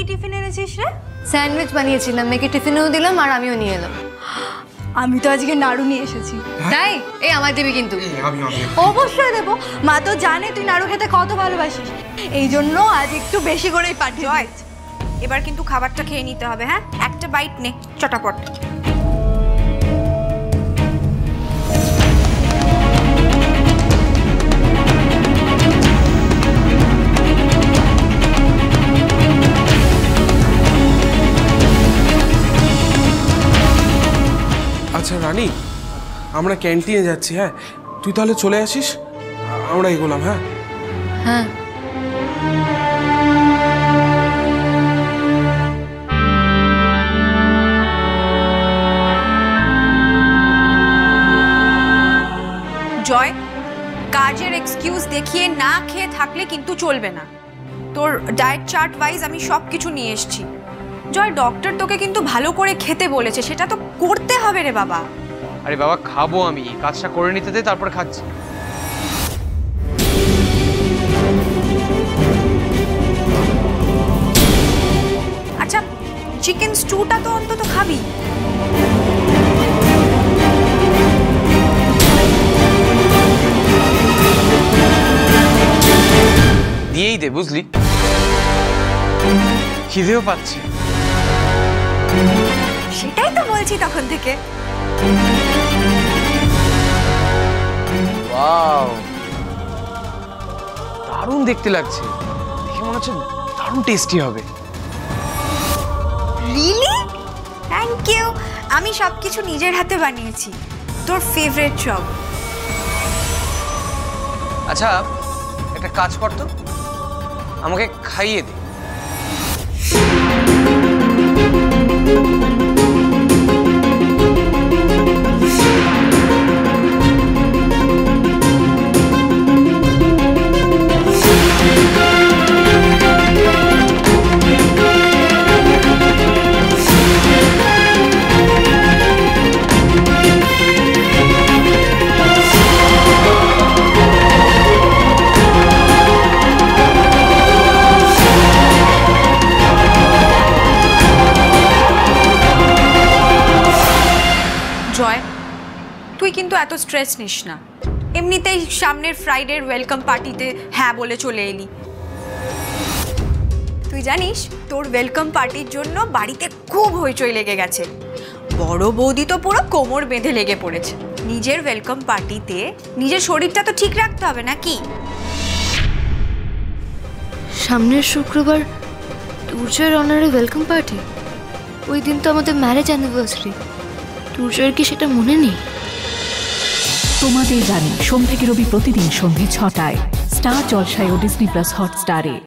Tiffin এনেছিস রে? Sandwich বানিয়েছিলাম, মেয়েকে টিফিনেও দিলাম আর আমিও নিয়ে এলাম। আমি তো আজকে নাড়ু নিয়ে এসেছি। তাই? এই আমার দিবি কিন্তু। অবশ্যই দেবো, মা তো জানে তুই নাড়ু খেতে কত ভালোবাসিস, এই জন্য আজ একটু বেশি করেই পাঠিয়ে দিয়েছি। এবার কিন্তু খাবারটা খেয়ে নিতে হবে, হ্যাঁ? একটা বাইট নে চটাপট। আচ্ছা রানী, আমরা ক্যান্টিনে যাচ্ছি, হ্যাঁ তুই তাহলে চলে আসিস, আমরা এগোলাম। হ্যাঁ হ্যাঁ জয়, কাজের এক্সকিউজ দেখিয়ে না খেয়ে থাকলে কিন্তু চলবে না। তোর ডায়েট চার্ট ওয়াইজ আমি সব কিছু নিয়ে এসেছি। জয়, ডক্টর তোকে কিন্তু ভালো করে খেতে বলেছে, সেটা তো করতে হবে রে বাবা। আরে বাবা খাবো, আমি কাজটা করে নিতে দে, তারপর খাচ্ছি। আচ্ছা চিকেন স্টুটা তো অন্তত খাবি। দিয়েই দে, বুঝলি? খিদেও পাচ্ছে। সেটাই তো বলছি তখন থেকে। ওয়াও, দারুণ দেখতে লাগছে, দেখে মনে হচ্ছে দারুণ টেস্টি হবে। রিয়েলি? Thank you. আমি সবকিছু নিজের হাতে বানিয়েছি, তোর ফেভারিট সব। আচ্ছা একটা কাজ কর তো, আমাকে খাইয়ে দে। জয়, তুই কিন্তু এত স্ট্রেস নিস না, এমনিতেই সামনের ফ্রাইডের ওয়েলকাম পার্টিতে হ্যাঁ বলে চলে এলি। তুই জানিস তোর ওয়েলকাম পার্টির জন্য বাড়িতে খুব হইচই লেগে গেছে। বড় বৌদি তো পুরো কোমর বেঁধে লেগে পড়েছে। নিজের ওয়েলকাম পার্টিতে নিজের শরীরটা তো ঠিক রাখতে হবে নাকি? সামনের শুক্রবার দুর্জয়ের অনারে ওয়েলকাম পার্টি, ওই দিন তো আমাদের ম্যারেজ অ্যানিভার্সারি। দুর্জয়ের কি সেটা মনে নেই? তোমাদের জানি সোম থেকে রবি প্রতিদিন সন্ধ্যে ৬টায় স্টার জলসায় ও ডিজনি প্লাস হটস্টারে।